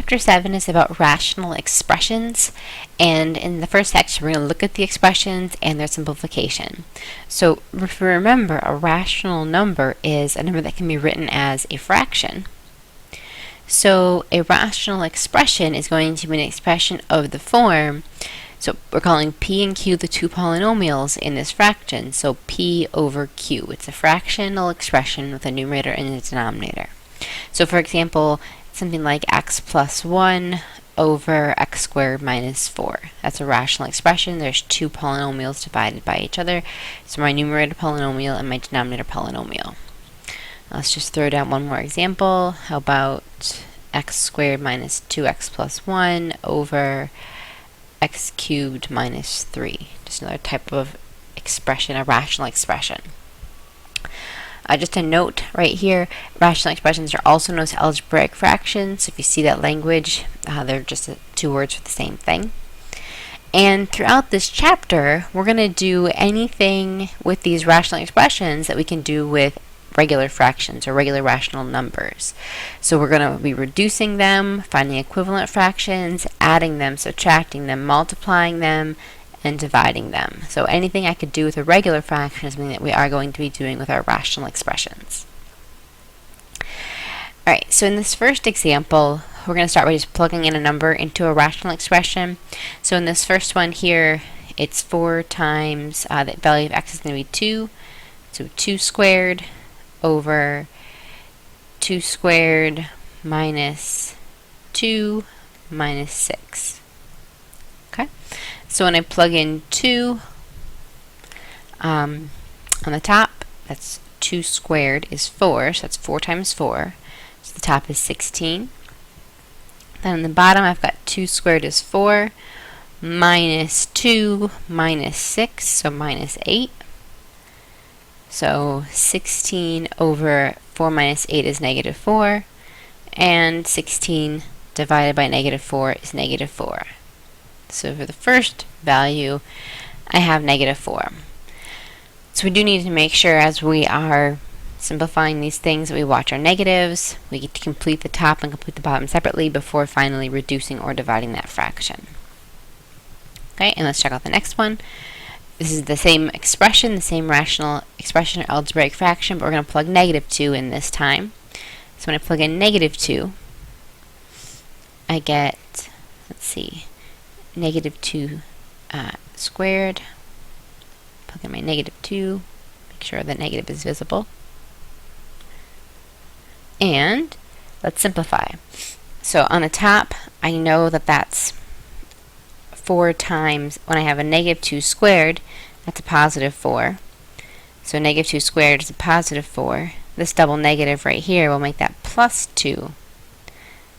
Chapter 7 is about rational expressions, and in the first section we're going to look at the expressions and their simplification. So if you remember, a rational number is a number that can be written as a fraction. So a rational expression is going to be an expression of the form, so we're calling p and q the two polynomials in this fraction, so p over q. It's a fractional expression with a numerator and a denominator. So for example, something like x plus 1 over x squared minus 4. That's a rational expression. There's two polynomials divided by each other. So my numerator polynomial and my denominator polynomial. Let's just throw down one more example. How about x squared minus 2x plus 1 over x cubed minus 3. Just another type of expression, a rational expression. Just a note right here, rational expressions are also known as algebraic fractions. So if you see that language, they're just two words for the same thing. And throughout this chapter, we're going to do anything with these rational expressions that we can do with regular fractions or regular rational numbers. So we're going to be reducing them, finding equivalent fractions, adding them, subtracting them, multiplying them, and dividing them. So anything I could do with a regular fraction is something that we are going to be doing with our rational expressions. Alright, so in this first example, we're going to start by just plugging in a number into a rational expression. So in this first one here, it's 4 times, the value of x is going to be 2, so 2 squared over 2 squared minus 2 minus 6. Okay? So when I plug in 2 on the top, that's 2 squared is 4, so that's 4 times 4. So the top is 16. Then on the bottom, I've got 2 squared is 4, minus 2 minus 6, so minus 8. So 16 over 4 minus 8 is negative 4, and 16 divided by negative 4 is negative 4. So for the first value, I have negative 4. So we do need to make sure as we are simplifying these things that we watch our negatives. We get to complete the top and complete the bottom separately before finally reducing or dividing that fraction. Okay, and let's check out the next one. This is the same expression, the same rational expression or algebraic fraction, but we're going to plug negative 2 in this time. So when I plug in negative 2, I get, let's see, negative 2 squared. Plug in my negative 2, make sure the negative is visible. And let's simplify. So on the top, I know that that's 4 times, when I have a negative 2 squared, that's a positive 4. So negative 2 squared is a positive 4. This double negative right here will make that plus 2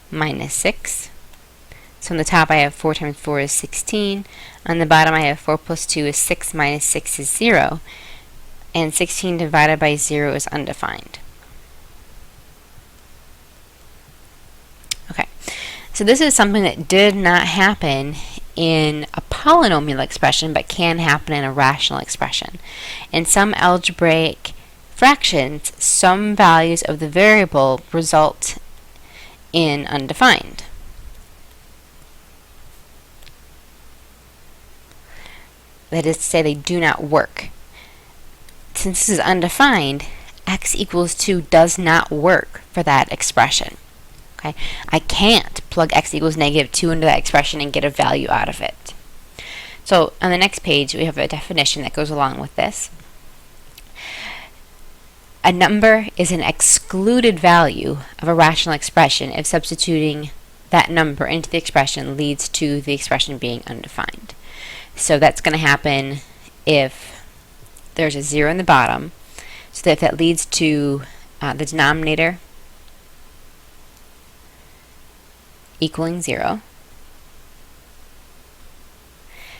minus 6. So on the top I have 4 times 4 is 16. On the bottom I have 4 plus 2 is 6 minus 6 is 0. And 16 divided by 0 is undefined. Okay, so this is something that did not happen in a polynomial expression but can happen in a rational expression. In some algebraic fractions, some values of the variable result in undefined. That is to say, they do not work. Since this is undefined, x equals 2 does not work for that expression. Okay, I can't plug x equals negative 2 into that expression and get a value out of it. So on the next page, we have a definition that goes along with this. A number is an excluded value of a rational expression if substituting that number into the expression leads to the expression being undefined. So that's going to happen if there's a 0 in the bottom, so that if that leads to the denominator equaling 0.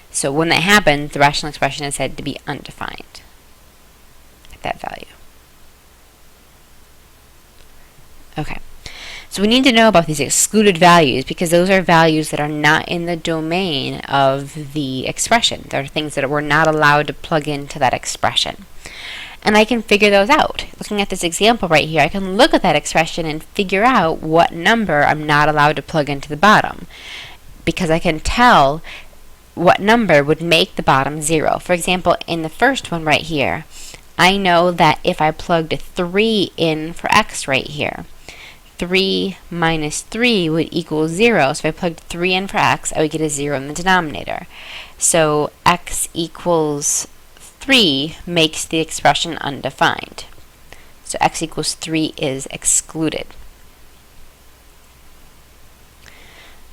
So when that happens, the rational expression is said to be undefined at that value. Okay, so we need to know about these excluded values because those are values that are not in the domain of the expression. They're things that we're not allowed to plug into that expression. And I can figure those out. Looking at this example right here, I can look at that expression and figure out what number I'm not allowed to plug into the bottom, because I can tell what number would make the bottom 0. For example, in the first one right here, I know that if I plugged a 3 in for x right here, 3 minus 3 would equal 0. So if I plugged 3 in for x, I would get a 0 in the denominator. So x equals 3 makes the expression undefined. So x equals 3 is excluded.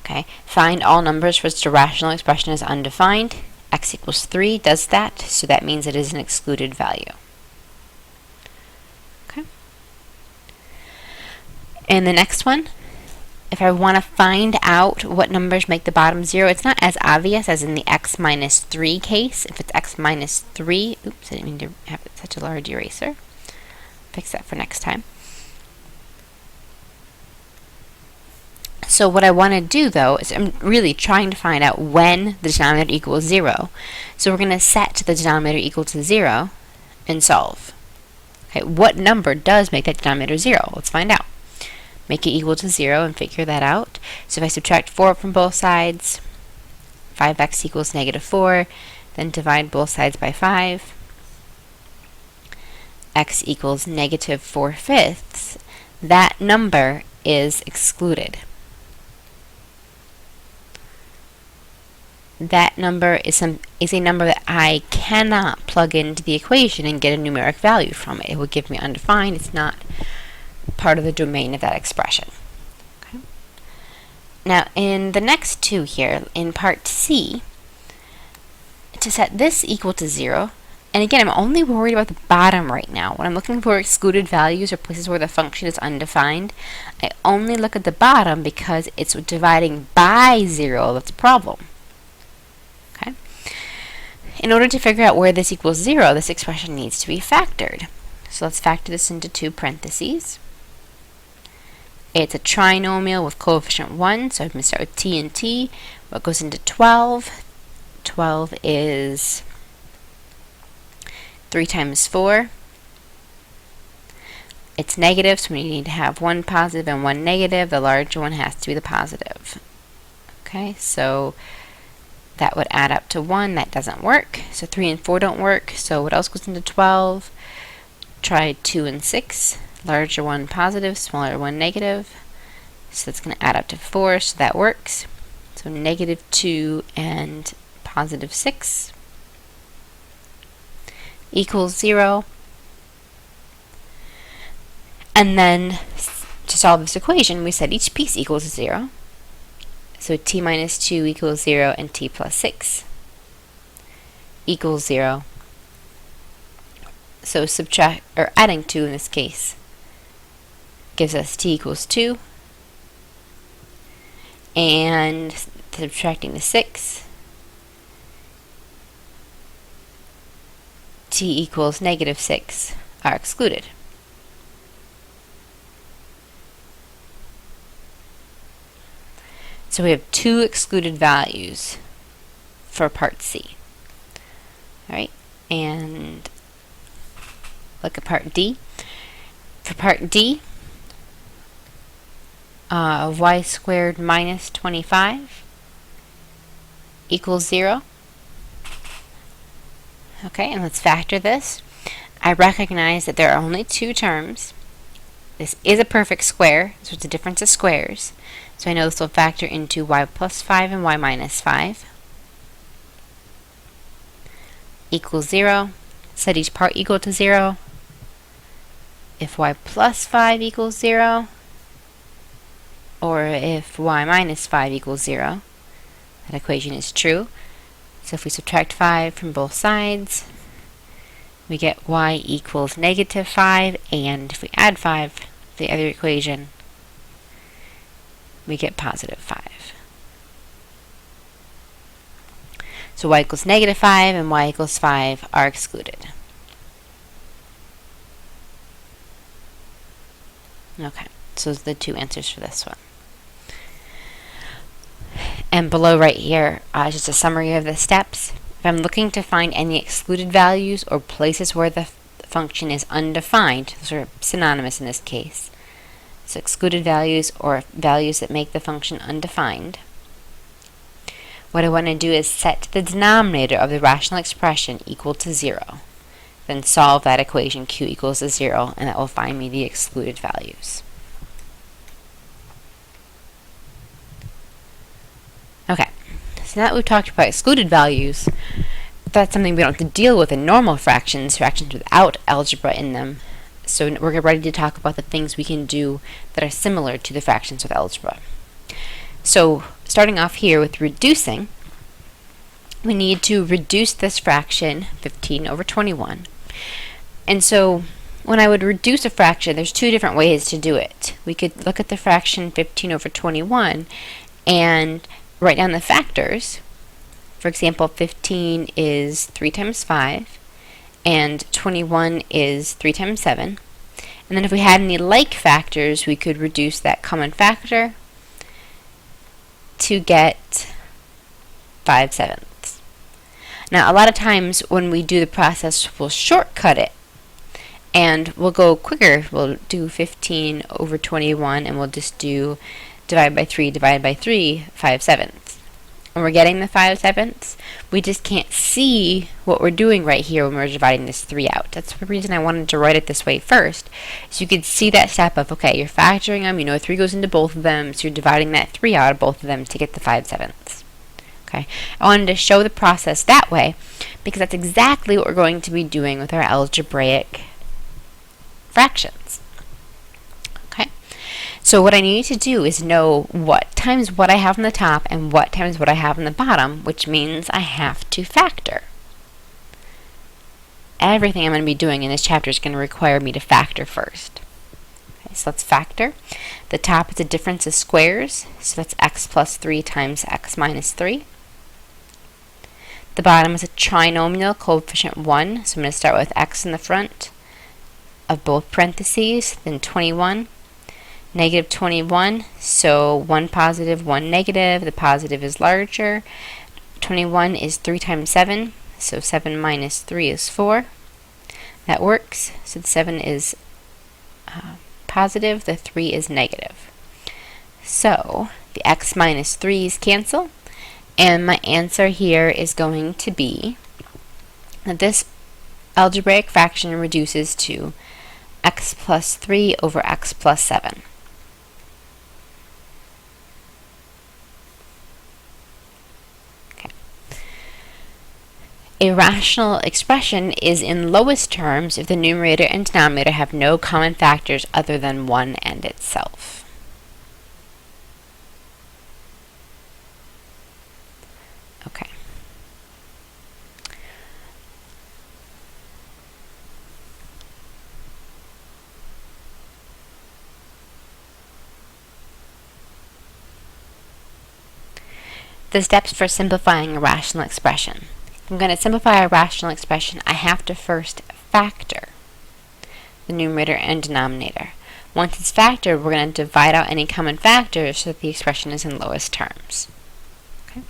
Okay, find all numbers for which the rational expression is undefined. X equals 3 does that, so that means it is an excluded value. Okay. And the next one, if I want to find out what numbers make the bottom 0, it's not as obvious as in the x minus 3 case. If it's x minus 3, oops, I didn't mean to have such a large eraser. Fix that for next time. So what I want to do, though, is I'm really trying to find out when the denominator equals 0. So we're going to set the denominator equal to 0 and solve. Okay, what number does make that denominator 0? Let's find out. Make it equal to 0 and figure that out. So if I subtract 4 from both sides, 5x equals negative 4, then divide both sides by 5. X equals negative 4/5. That number is excluded. That number is a number that I cannot plug into the equation and get a numeric value from it. It would give me undefined. It's not part of the domain of that expression. Okay. Now, in the next two here, in part C, to set this equal to 0, and again, I'm only worried about the bottom right now. When I'm looking for excluded values or places where the function is undefined, I only look at the bottom because it's dividing by 0 that's a problem. Okay. In order to figure out where this equals 0, this expression needs to be factored. So let's factor this into two parentheses. It's a trinomial with coefficient 1, so I'm going to start with t and t. What goes into 12? 12 is 3 times 4. It's negative, so we need to have one positive and one negative. The larger one has to be the positive. Okay, so that would add up to 1. That doesn't work. So 3 and 4 don't work. So what else goes into 12? Try 2 and 6. Larger one positive, smaller one negative. So that's going to add up to 4, so that works. So negative 2 and positive 6 equals 0. And then to solve this equation, we said each piece equals 0. So t minus 2 equals 0 and t plus 6 equals 0. So subtract, or adding 2 in this case, gives us t equals 2. And subtracting the 6, t equals negative 6 are excluded. So we have two excluded values for part C. Alright, and look at part D. For part D, y squared minus 25 equals 0. Okay, and let's factor this. I recognize that there are only two terms. This is a perfect square, so it's a difference of squares. So I know this will factor into y plus 5 and y minus 5 equals 0. Set each part equal to 0. If y plus 5 equals 0, or if y minus 5 equals 0, that equation is true. So if we subtract 5 from both sides, we get y equals negative 5, and if we add 5 to the other equation, we get positive 5. So y equals negative 5 and y equals 5 are excluded. Okay, so those are the two answers for this one. And below right here, just a summary of the steps. If I'm looking to find any excluded values or places where the function is undefined. Those are synonymous in this case. So excluded values, or values that make the function undefined. What I want to do is set the denominator of the rational expression equal to 0. Then solve that equation q equals to 0, and that will find me the excluded values. Okay, so now that we've talked about excluded values, that's something we don't have to deal with in normal fractions without algebra in them. So we're ready to talk about the things we can do that are similar to the fractions with algebra. So starting off here with reducing, we need to reduce this fraction, 15 over 21. And so when I would reduce a fraction, there's two different ways to do it. We could look at the fraction 15 over 21 and write down the factors. For example, 15 is 3 times 5, and 21 is 3 times 7. And then if we had any like factors, we could reduce that common factor to get 5/7. Now, a lot of times when we do the process, we'll shortcut it, and we'll go quicker. We'll do 15 over 21, and we'll just do divide by 3, 5/7. When we're getting the 5/7, we just can't see what we're doing right here when we're dividing this 3 out. That's the reason I wanted to write it this way first, so you could see that step of, okay, you're factoring them, you know 3 goes into both of them, so you're dividing that 3 out of both of them to get the 5/7. Okay, I wanted to show the process that way because that's exactly what we're going to be doing with our algebraic fractions. Okay, so what I need to do is know what times what I have on the top and what times what I have on the bottom, which means I have to factor. Everything I'm going to be doing in this chapter is going to require me to factor first. Okay, so let's factor. The top is a difference of squares, so that's x plus 3 times x minus 3. The bottom is a trinomial coefficient 1, so I'm going to start with x in the front of both parentheses, then 21, negative 21, so 1 positive, 1 negative, the positive is larger. 21 is 3 times 7, so 7 minus 3 is 4. That works, so the 7 is positive, the 3 is negative. So the x minus 3's cancel, and my answer here is going to be that this algebraic fraction reduces to x plus 3 over x plus 7. Okay. A rational expression is in lowest terms if the numerator and denominator have no common factors other than 1 and itself. Okay. The steps for simplifying a rational expression. If I'm going to simplify a rational expression, I have to first factor the numerator and denominator. Once it's factored, we're going to divide out any common factors so that the expression is in lowest terms. Okay.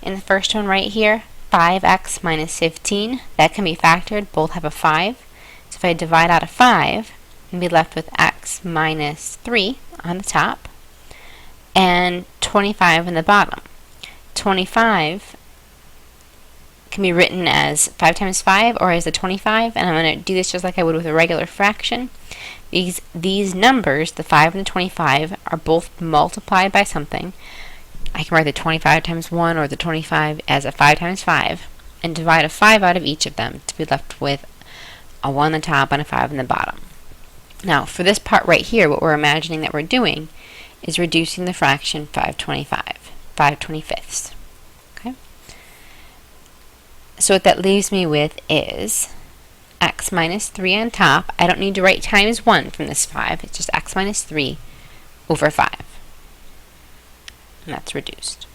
In the first one right here, 5x minus 15, that can be factored. Both have a 5. So if I divide out a 5, I'm be left with x minus 3 on the top and 25 in the bottom. 25 can be written as 5 times 5 or as a 25, and I'm going to do this just like I would with a regular fraction. These numbers, the 5 and the 25, are both multiplied by something. I can write the 25 times 1 or the 25 as a 5 times 5 and divide a 5 out of each of them to be left with a 1 on the top and a 5 on the bottom. Now, for this part right here, what we're imagining that we're doing is reducing the fraction 5/25. Okay? So what that leaves me with is x minus 3 on top. I don't need to write times 1 from this 5. It's just x minus 3 over 5. And that's reduced.